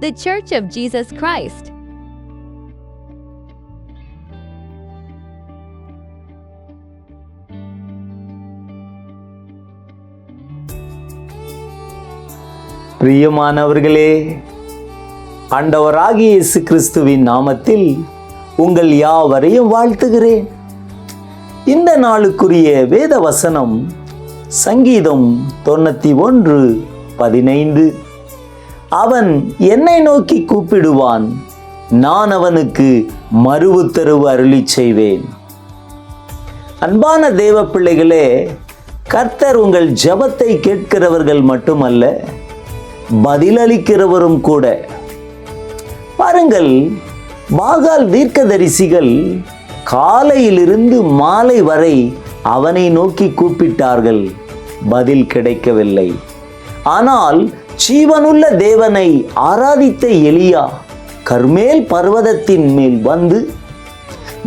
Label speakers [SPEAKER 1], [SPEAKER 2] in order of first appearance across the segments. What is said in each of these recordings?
[SPEAKER 1] The Church of Jesus Christ.
[SPEAKER 2] பிரியமானவர்களே, ஆண்டவராகிய இயேசு கிறிஸ்துவின் நாமத்தில் உங்கள் யாவரையும் வாழ்த்துகிறேன். இந்த நாளுக்குரிய வேத வசனம் சங்கீதம் 91:15. அவன் என்னை நோக்கி கூப்பிடுவான், நான் அவனுக்கு மறு உத்தரவு அருளிச் செய்வேன். அன்பான தேவ பிள்ளைகளே, கர்த்தர் உங்கள் ஜெபத்தை கேட்கிறவர்கள் மட்டுமல்ல, பதிலளிக்கிறவரும் கூட. பாருங்கள், பாகால் தீர்க்கதரிசிகள் காலையிலிருந்து மாலை வரை அவனை நோக்கி கூப்பிட்டார்கள், பதில் கிடைக்கவில்லை. ஆனால் ஜீவனுள்ள தேவனை ஆராதித்த எலியா கர்மேல் பர்வதத்தின் மேல் வந்து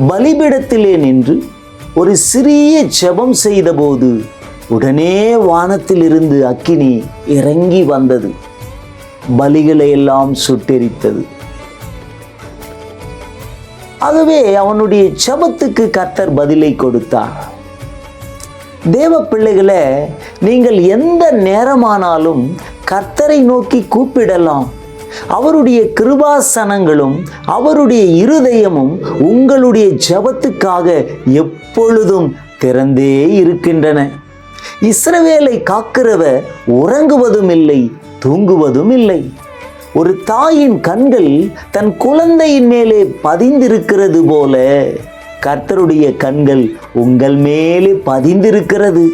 [SPEAKER 2] பலிபீடத்திலே நின்று ஒரு சிறிய ஜெபம் செய்தபோது உடனே வானத்திலிருந்து அக்கினி இறங்கி வந்தது, பலிகளை எல்லாம் சுட்டெரித்தது. ஆகவே அவனுடைய ஜெபத்துக்கு கர்த்தர் பதிலை கொடுத்தார். தேவ பிள்ளைகளே, நீங்கள் எந்த நேரமானாலும் கர்த்தரை நோக்கி கூப்பிடலாம். அவருடைய கிருபாசனங்களும் அவருடைய இருதயமும் உங்களுடைய ஜெபத்துக்காக எப்பொழுதும் திறந்தே இருக்கின்றன. இஸ்ரவேலை காக்கிறவர் உறங்குவதும் இல்லை, தூங்குவதும் இல்லை. ஒரு தாயின் கண்கள் தன் குழந்தையின் மேலே பதிந்திருக்கிறது போல கர்த்தருடைய கண்கள் உங்கள் மேலே பதிந்திருக்கிறது.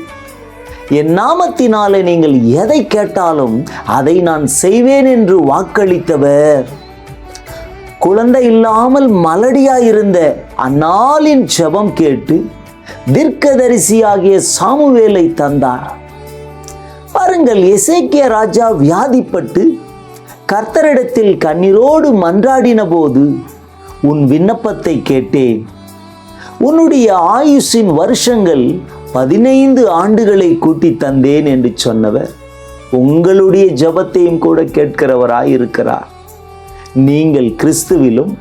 [SPEAKER 2] என் நாமத்தினாலே நீங்கள் எதை கேட்டாலும் அதை நான் செய்வேன் என்று வாக்களித்தவர், குழந்தை இல்லாமல் மலடியாயிருந்த அந்நாளின் ஜெபம் கேட்டு தீர்க்கதரிசியாகிய சாமுவேலை தந்தார். பாருங்கள், எசேக்கியா ராஜா வியாதிப்பட்டு கர்த்தரிடத்தில் கண்ணீரோடு மன்றாடின போது, உன் விண்ணப்பத்தை கேட்டேன், உன்னுடைய ஆயுசின் வருஷங்கள் 15 ஆண்டுகளை கூட்டி தந்தேன் என்று சொன்னவர் உங்களுடைய ஜெபத்தையும் கூட கேட்கிறவராயிருக்கிறார். நீங்கள் கிறிஸ்துவிலும்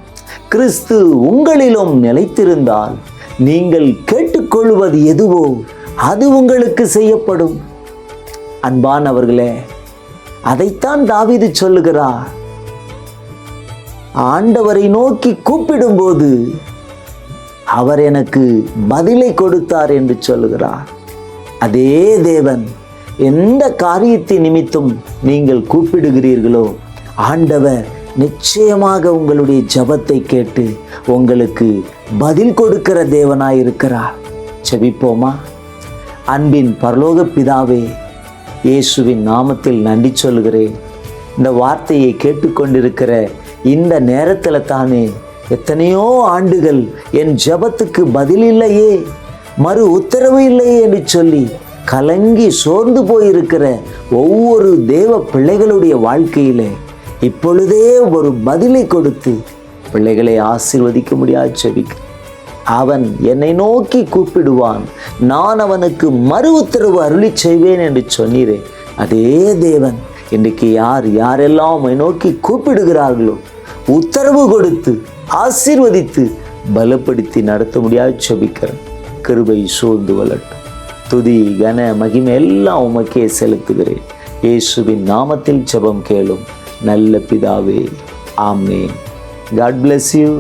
[SPEAKER 2] கிறிஸ்து உங்களிலும் நிலைத்திருந்தால் நீங்கள் கேட்டுக்கொள்வது எதுவோ அது உங்களுக்கு செய்யப்படும். அன்பானவர்களே, அதைத்தான் தாவீது சொல்லுகிறார். ஆண்டவரை நோக்கி கூப்பிடும்போது அவர் எனக்கு பதிலை கொடுத்தார் என்று சொல்லுகிறார். அதே தேவன் எந்த காரியத்தின் நிமித்தம் நீங்கள் கூப்பிடுகிறீர்களோ, ஆண்டவர் நிச்சயமாக உங்களுடைய ஜெபத்தை கேட்டு உங்களுக்கு பதில் கொடுக்கிற தேவனாயிருக்கிறார். ஜெபிப்போமா? அன்பின் பரலோக பிதாவே, இயேசுவின் நாமத்தில் நன்றி சொல்கிறேன். இந்த வார்த்தையை கேட்டுக்கொண்டிருக்கிற இந்த நேரத்தில் தானே எத்தனையோ ஆண்டுகள் என் ஜெபத்துக்கு பதில் இல்லையே, மறு உத்தரவு இல்லையே என்று சொல்லி கலங்கி சோர்ந்து போயிருக்கிற ஒவ்வொரு தேவ பிள்ளைகளுடைய வாழ்க்கையிலே இப்பொழுதே ஒரு பதிலை கொடுத்து பிள்ளைகளை ஆசீர்வதிக்க முடியாது ஜெபிக்க. அவன் என்னை நோக்கி கூப்பிடுவான், நான் அவனுக்கு மறு உத்தரவு அருளி செய்வேன் என்று சொன்னீரே, அதே தேவன் இன்றைக்கு யாரெல்லாம் என்னை நோக்கி கூப்பிடுகிறார்களோ உத்தரவு கொடுத்து ஆசீர்வதித்து பலப்படுத்தி நடத்த முடியாது ஜெபிக்கிறேன். கிருபை சூழ்ந்து வளட்டும். துதி கன மகிமை எல்லாம் உமக்கே செலுத்துகிறேன். இயேசுவின் நாமத்தில் ஜெபம் கேளும் நல்ல பிதாவே, ஆமென். God bless you.